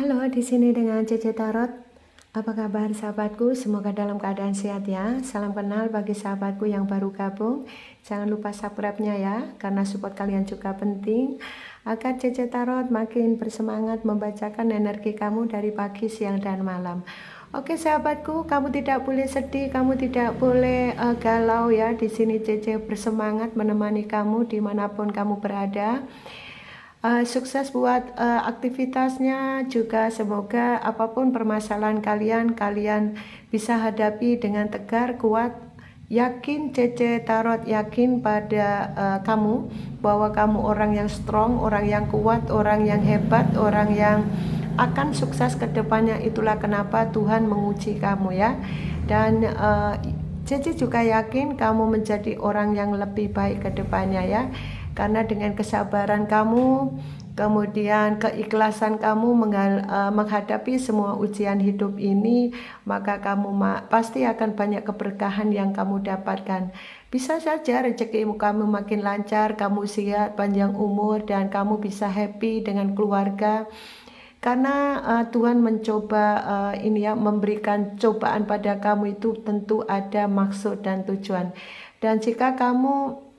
Halo, di sini dengan Cece Tarot. Apa kabar sahabatku? Semoga dalam keadaan sehat ya. Salam kenal bagi sahabatku yang baru gabung. Jangan lupa subscribe-nya ya, karena support kalian juga penting agar Cece Tarot makin bersemangat membacakan energi kamu dari pagi, siang, dan malam. Oke sahabatku, kamu tidak boleh sedih, kamu tidak boleh galau ya. Di sini Cece bersemangat menemani kamu dimanapun kamu berada. Sukses buat aktivitasnya juga, semoga apapun permasalahan kalian bisa hadapi dengan tegar, kuat, yakin. Cece Tarot yakin pada kamu bahwa kamu orang yang strong, orang yang kuat, orang yang hebat, orang yang akan sukses ke depannya. Itulah kenapa Tuhan menguji kamu ya. Dan Cece juga yakin kamu menjadi orang yang lebih baik ke depannya ya. Karena dengan kesabaran kamu, kemudian keikhlasan kamu menghadapi semua ujian hidup ini, maka kamu pasti akan banyak keberkahan yang kamu dapatkan. Bisa saja rezekimu kamu makin lancar, kamu sehat, panjang umur, dan kamu bisa happy dengan keluarga. Karena Tuhan mencoba memberikan cobaan pada kamu itu tentu ada maksud dan tujuan. Dan jika kamu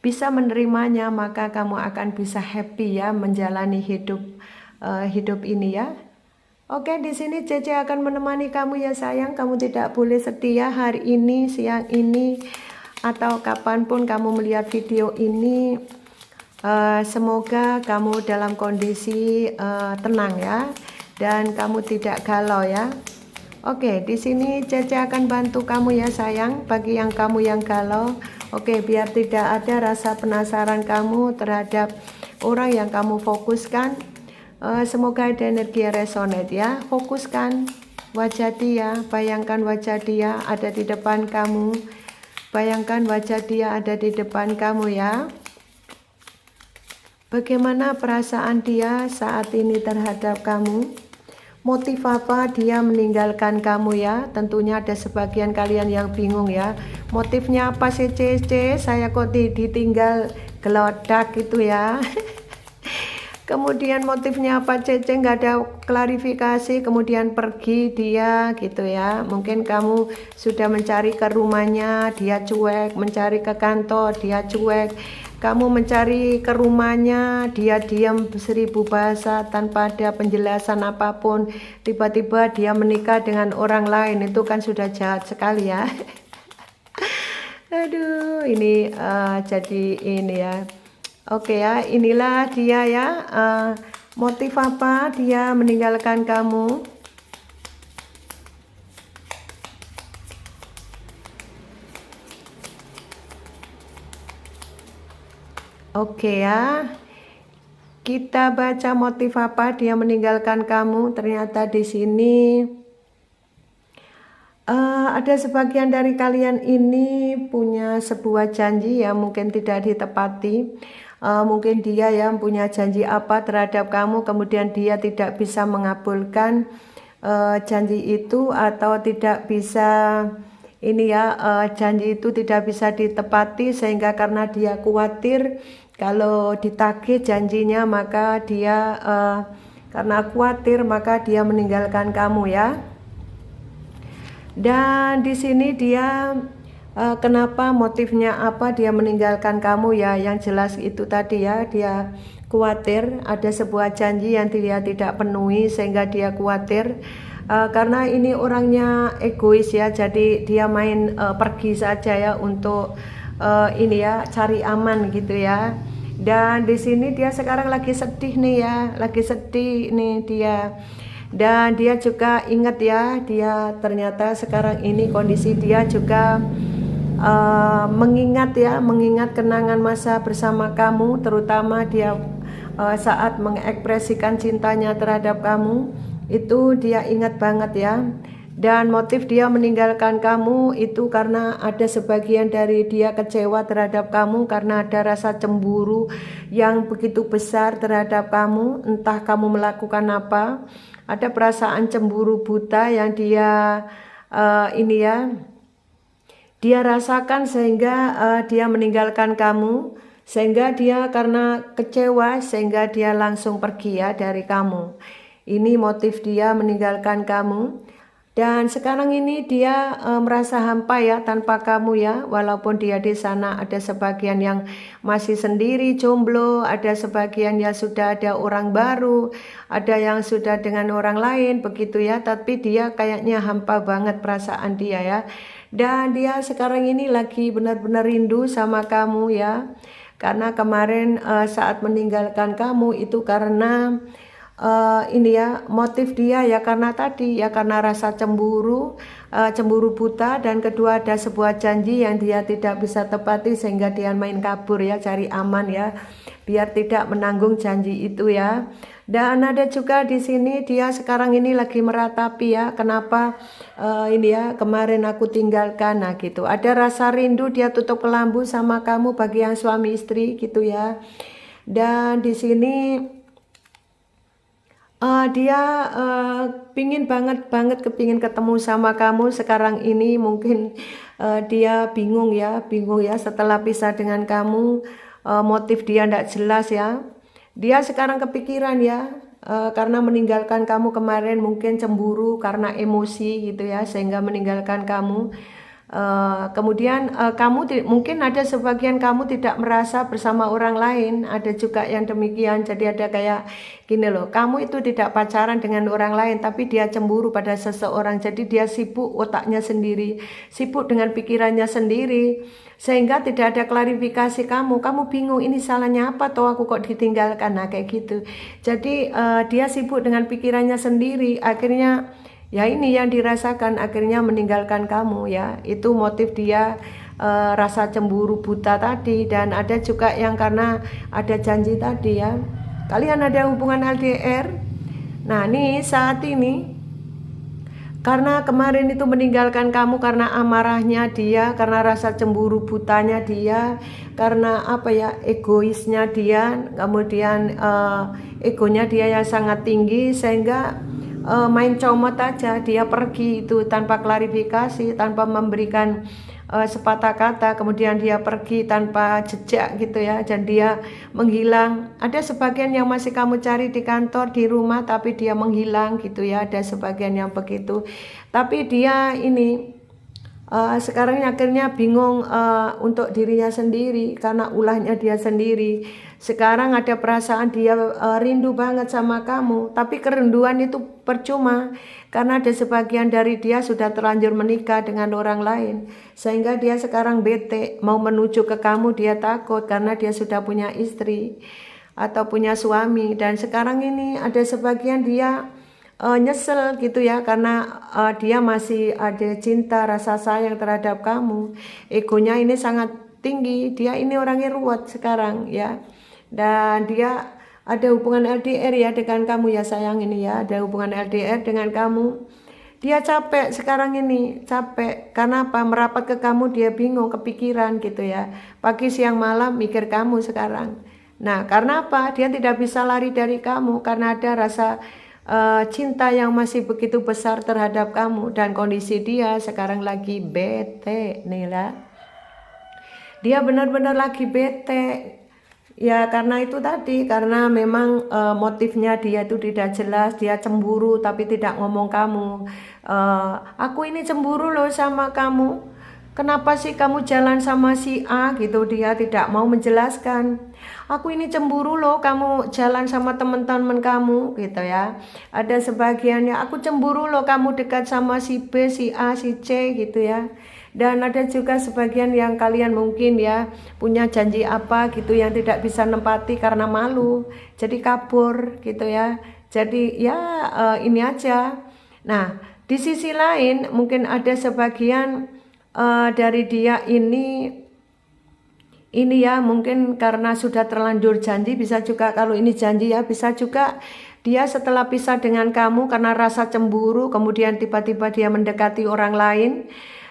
bisa menerimanya, maka kamu akan bisa happy ya menjalani hidup ini ya. Oke, di sini Cece akan menemani kamu ya sayang. Kamu tidak boleh sedih ya hari ini, siang ini, atau kapanpun kamu melihat video ini. Semoga kamu dalam kondisi tenang ya, dan kamu tidak galau ya. Oke, di sini Cece akan bantu kamu ya sayang, bagi yang kamu yang galau. Oke, biar tidak ada rasa penasaran kamu terhadap orang yang kamu fokuskan. Semoga ada energi resonate ya. Fokuskan wajah dia, bayangkan wajah dia ada di depan kamu. Bayangkan wajah dia ada di depan kamu ya. Bagaimana perasaan dia saat ini terhadap kamu? Motif apa dia meninggalkan kamu ya? Tentunya ada sebagian kalian yang bingung ya. Motifnya apa sih Cece? Saya kok ditinggal gelodak gitu ya. Kemudian motifnya apa Cece? Nggak ada klarifikasi. Kemudian pergi dia gitu ya. Mungkin kamu sudah mencari ke rumahnya, dia cuek. Mencari ke kantor, dia cuek. Kamu mencari ke rumahnya, dia diam 1000 bahasa tanpa ada penjelasan apapun. Tiba-tiba dia menikah dengan orang lain, itu kan sudah jahat sekali ya. Aduh, ini jadi ini ya. Oke ya, inilah dia ya. Motif apa dia meninggalkan kamu? Oke ya, kita baca motif apa dia meninggalkan kamu. Ternyata di sini ada sebagian dari kalian ini punya sebuah janji yang mungkin tidak ditepati. Mungkin dia yang punya janji apa terhadap kamu, kemudian dia tidak bisa mengabulkan janji itu, atau tidak bisa janji itu tidak bisa ditepati, sehingga karena dia khawatir kalau ditagih janjinya, maka dia karena khawatir maka dia meninggalkan kamu ya. Dan di sini dia kenapa, motifnya apa dia meninggalkan kamu ya? Yang jelas itu tadi ya, dia khawatir ada sebuah janji yang dia tidak penuhi, sehingga dia khawatir. Karena ini orangnya egois ya, jadi dia main pergi saja ya untuk cari aman gitu ya. Dan di sini dia sekarang lagi sedih nih ya, lagi sedih nih dia. Dan dia juga ingat ya, dia ternyata sekarang ini kondisi dia juga mengingat kenangan masa bersama kamu, terutama dia saat mengekspresikan cintanya terhadap kamu. Itu dia ingat banget ya. Dan motif dia meninggalkan kamu itu karena ada sebagian dari dia kecewa terhadap kamu, karena ada rasa cemburu yang begitu besar terhadap kamu. Entah kamu melakukan apa, ada perasaan cemburu buta yang dia dia rasakan, sehingga dia meninggalkan kamu. Sehingga dia karena kecewa, sehingga dia langsung pergi ya dari kamu. Ini motif dia meninggalkan kamu. Dan sekarang ini dia merasa hampa ya tanpa kamu ya. Walaupun dia di sana ada sebagian yang masih sendiri jomblo, ada sebagian yang sudah ada orang baru, ada yang sudah dengan orang lain begitu ya. Tapi dia kayaknya hampa banget perasaan dia ya. Dan dia sekarang ini lagi benar-benar rindu sama kamu ya. Karena kemarin saat meninggalkan kamu itu karena ini ya motif dia ya karena tadi ya karena rasa cemburu, cemburu buta, dan kedua ada sebuah janji yang dia tidak bisa tepati sehingga dia main kabur ya, cari aman ya biar tidak menanggung janji itu ya. Dan ada juga di sini dia sekarang ini lagi meratapi ya kenapa ini ya kemarin aku tinggalkan, nah gitu ada rasa rindu, dia tutup kelambu sama kamu bagi yang suami istri gitu ya. Dan di sini dia pingin banget kepingin ketemu sama kamu sekarang ini. Mungkin dia bingung ya setelah pisah dengan kamu. Motif dia tidak jelas ya. Dia sekarang kepikiran ya karena meninggalkan kamu kemarin, mungkin cemburu karena emosi gitu ya sehingga meninggalkan kamu. Kemudian kamu mungkin ada sebagian kamu tidak merasa bersama orang lain, ada juga yang demikian. Jadi ada kayak gini loh, kamu itu tidak pacaran dengan orang lain tapi dia cemburu pada seseorang. Jadi dia sibuk otaknya sendiri, sibuk dengan pikirannya sendiri, sehingga tidak ada klarifikasi kamu bingung ini salahnya apa toh aku kok ditinggalkan, nah kayak gitu. Jadi dia sibuk dengan pikirannya sendiri, akhirnya ya ini yang dirasakan, akhirnya meninggalkan kamu ya. Itu motif dia rasa cemburu buta tadi. Dan ada juga yang karena ada janji tadi ya, kalian ada hubungan LDR. Nah nih saat ini karena kemarin itu meninggalkan kamu karena amarahnya dia, karena rasa cemburu butanya dia, karena apa ya egoisnya dia, kemudian egonya dia yang sangat tinggi sehingga main comot aja, dia pergi itu tanpa klarifikasi, tanpa memberikan sepatah kata, kemudian dia pergi tanpa jejak gitu ya, dan dia menghilang. Ada sebagian yang masih kamu cari di kantor, di rumah, tapi dia menghilang gitu ya, ada sebagian yang begitu. Tapi dia ini sekarang akhirnya bingung untuk dirinya sendiri karena ulahnya dia sendiri. Sekarang ada perasaan dia rindu banget sama kamu, tapi kerinduan itu percuma karena ada sebagian dari dia sudah terlanjur menikah dengan orang lain, sehingga dia sekarang bete mau menuju ke kamu. Dia takut karena dia sudah punya istri atau punya suami. Dan sekarang ini ada sebagian dia nyesel gitu ya karena dia masih ada cinta, rasa sayang terhadap kamu. Egonya ini sangat tinggi, dia ini orangnya ruwet sekarang ya. Dan dia ada hubungan LDR ya dengan kamu ya sayang, ini ya ada hubungan LDR dengan kamu. Dia capek sekarang ini, capek karena apa, merapat ke kamu dia bingung, kepikiran gitu ya, pagi siang malam mikir kamu sekarang. Nah karena apa, dia tidak bisa lari dari kamu karena ada rasa cinta yang masih begitu besar terhadap kamu. Dan kondisi dia sekarang lagi bete nih lah, dia benar-benar lagi bete ya karena itu tadi, karena memang motifnya dia itu tidak jelas, dia cemburu tapi tidak ngomong kamu. Aku ini cemburu loh sama kamu, kenapa sih kamu jalan sama si A gitu, dia tidak mau menjelaskan. Aku ini cemburu loh kamu jalan sama teman-teman kamu gitu ya. Ada sebagiannya aku cemburu loh kamu dekat sama si B, si A, si C gitu ya. Dan ada juga sebagian yang kalian mungkin ya punya janji apa gitu yang tidak bisa nempati karena malu, jadi kabur gitu ya. Jadi ya ini aja. Nah di sisi lain mungkin ada sebagian dari dia ini ya mungkin karena sudah terlanjur janji. Bisa juga kalau ini janji ya, bisa juga dia setelah pisah dengan kamu karena rasa cemburu, kemudian tiba-tiba dia mendekati orang lain.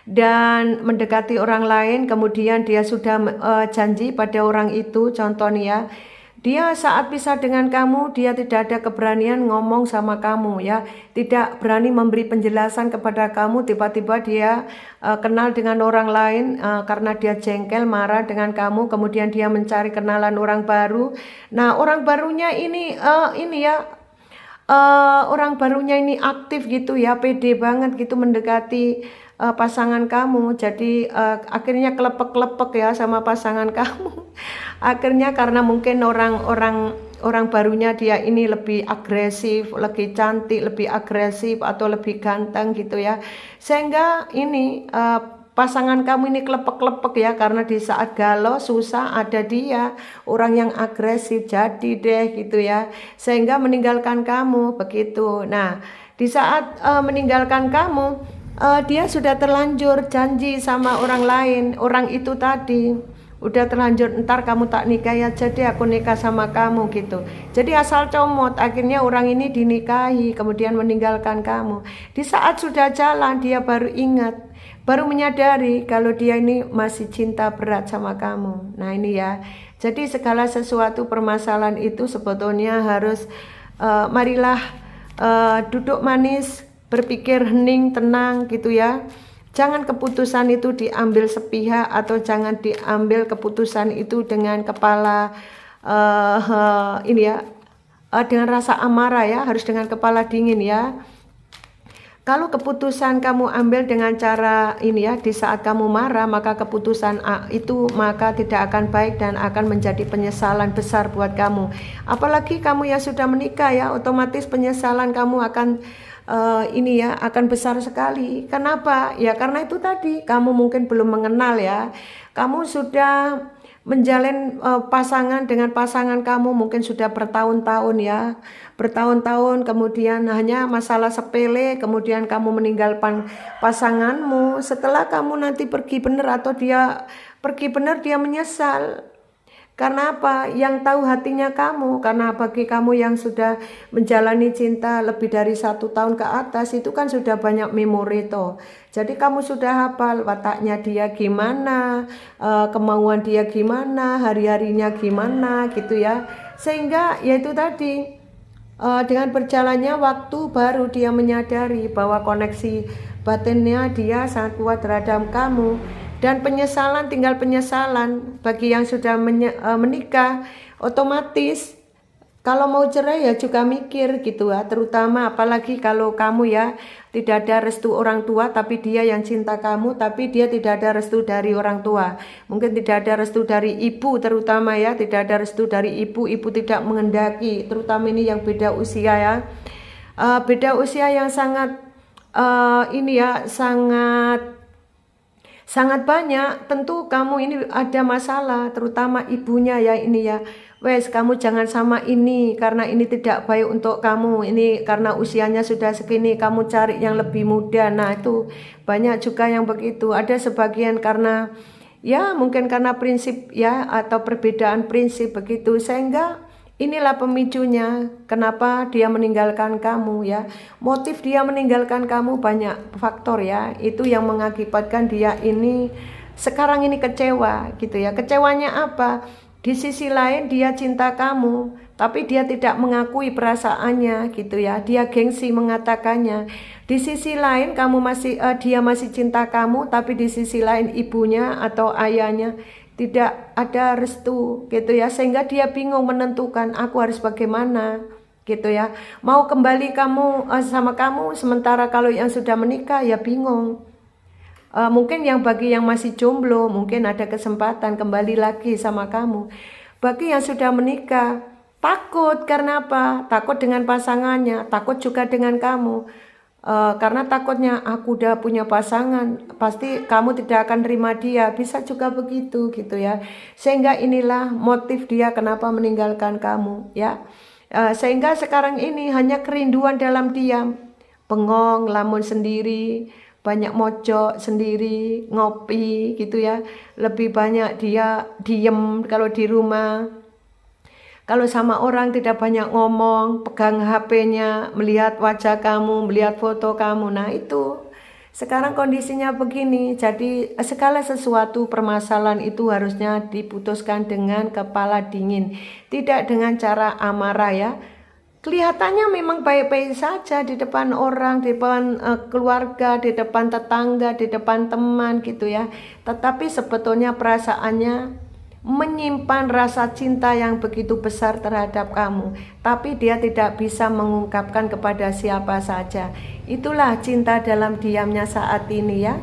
Dan mendekati orang lain kemudian dia sudah janji pada orang itu. Contoh nih ya, dia saat pisah dengan kamu dia tidak ada keberanian ngomong sama kamu ya, tidak berani memberi penjelasan kepada kamu. Tiba-tiba dia kenal dengan orang lain karena dia jengkel marah dengan kamu, kemudian dia mencari kenalan orang baru. Nah orang barunya ini ya orang barunya ini aktif gitu ya, pede banget gitu mendekati pasangan kamu. Jadi akhirnya kelepek-kelepek ya sama pasangan kamu. Akhirnya karena mungkin orang barunya dia ini lebih agresif, lebih cantik, lebih agresif atau lebih ganteng gitu ya. Sehingga ini pasangan kamu ini kelepek-kelepek ya, karena di saat galau susah ada dia orang yang agresif, jadi deh gitu ya, sehingga meninggalkan kamu begitu. Nah di saat meninggalkan kamu, dia sudah terlanjur janji sama orang lain, orang itu tadi udah terlanjur, ntar kamu tak nikah ya, jadi aku nikah sama kamu gitu. Jadi asal comot, akhirnya orang ini dinikahi kemudian meninggalkan kamu. Di saat sudah jalan dia baru ingat, baru menyadari kalau dia ini masih cinta berat sama kamu. Nah ini ya, jadi segala sesuatu permasalahan itu sebetulnya harus marilah duduk manis, berpikir hening, tenang gitu ya. Jangan keputusan itu diambil sepihak, atau jangan diambil keputusan itu dengan kepala ini ya, dengan rasa amarah ya, harus dengan kepala dingin ya. Kalau keputusan kamu ambil dengan cara ini ya, di saat kamu marah, maka keputusan itu maka tidak akan baik dan akan menjadi penyesalan besar buat kamu. Apalagi kamu yang sudah menikah ya, otomatis penyesalan kamu akan ini ya, akan besar sekali. Kenapa? Ya karena itu tadi, kamu mungkin belum mengenal ya. Kamu sudah menjalin pasangan dengan pasangan kamu mungkin sudah bertahun-tahun ya, bertahun-tahun, kemudian hanya masalah sepele, kemudian kamu meninggalkan pasanganmu. Setelah kamu nanti pergi benar atau dia pergi benar, dia menyesal. Karena apa? Yang tahu hatinya kamu. Karena bagi kamu yang sudah menjalani cinta lebih dari 1 tahun ke atas, itu kan sudah banyak memori toh. Jadi kamu sudah hafal wataknya dia gimana, kemauan dia gimana, hari-harinya gimana gitu ya. Sehingga ya itu tadi, dengan berjalannya waktu baru dia menyadari bahwa koneksi batinnya dia sangat kuat terhadap kamu. Dan penyesalan, tinggal penyesalan bagi yang sudah menikah. Otomatis kalau mau cerai ya juga mikir gitu ya, terutama apalagi kalau kamu ya tidak ada restu orang tua, tapi dia yang cinta kamu, tapi dia tidak ada restu dari orang tua. Mungkin tidak ada restu dari ibu, terutama ya, tidak ada restu dari ibu, ibu tidak menghendaki, terutama ini yang beda usia ya, beda usia yang sangat ini ya, sangat banyak. Tentu kamu ini ada masalah, terutama ibunya ya ini ya. Wes, kamu jangan sama ini karena ini tidak baik untuk kamu. Ini karena usianya sudah segini, kamu cari yang lebih muda. Nah itu banyak juga yang begitu. Ada sebagian karena ya mungkin karena prinsip ya, atau perbedaan prinsip begitu, sehingga inilah pemicunya kenapa dia meninggalkan kamu ya. Motif dia meninggalkan kamu banyak faktor ya. Itu yang mengakibatkan dia ini sekarang ini kecewa gitu ya. Kecewanya apa? Di sisi lain dia cinta kamu, tapi dia tidak mengakui perasaannya gitu ya. Dia gengsi mengatakannya. Di sisi lain dia masih cinta kamu, tapi di sisi lain ibunya atau ayahnya tidak ada restu gitu ya, sehingga dia bingung menentukan aku harus bagaimana gitu ya. Mau kembali kamu sama kamu, sementara kalau yang sudah menikah ya bingung. Mungkin bagi yang masih jomblo mungkin ada kesempatan kembali lagi sama kamu. Bagi yang sudah menikah takut, karena apa? Takut dengan pasangannya, takut juga dengan kamu. Karena takutnya aku udah punya pasangan, pasti kamu tidak akan terima dia, bisa juga begitu gitu ya. Sehingga inilah motif dia kenapa meninggalkan kamu ya. Sehingga sekarang ini hanya kerinduan dalam diam, bengong, lamun sendiri, banyak mojok sendiri, ngopi gitu ya. Lebih banyak dia diem kalau di rumah. Kalau sama orang tidak banyak ngomong, pegang HP-nya, melihat wajah kamu, melihat foto kamu. Nah itu sekarang kondisinya begini. Jadi segala sesuatu permasalahan itu harusnya diputuskan dengan kepala dingin, tidak dengan cara amarah ya. Kelihatannya memang baik-baik saja di depan orang, di depan keluarga, di depan tetangga, di depan teman gitu ya. Tetapi sebetulnya perasaannya menyimpan rasa cinta yang begitu besar terhadap kamu, tapi dia tidak bisa mengungkapkan kepada siapa saja. Itulah cinta dalam diamnya saat ini ya.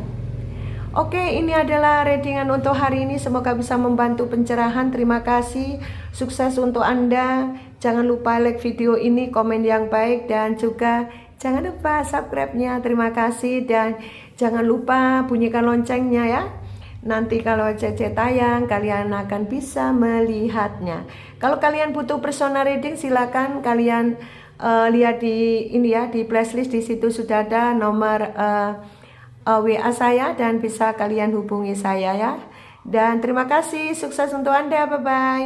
Oke, ini adalah readingan untuk hari ini. Semoga bisa membantu pencerahan. Terima kasih. Sukses untuk Anda. Jangan lupa like video ini, komen yang baik, dan juga jangan lupa subscribe-nya. Terima kasih. Dan jangan lupa bunyikan loncengnya ya. Nanti kalau Cece tayang, kalian akan bisa melihatnya. Kalau kalian butuh personal reading, silakan kalian lihat di ini ya, di playlist. Di situ sudah ada nomor WA saya dan bisa kalian hubungi saya ya. Dan terima kasih, sukses untuk Anda, bye-bye.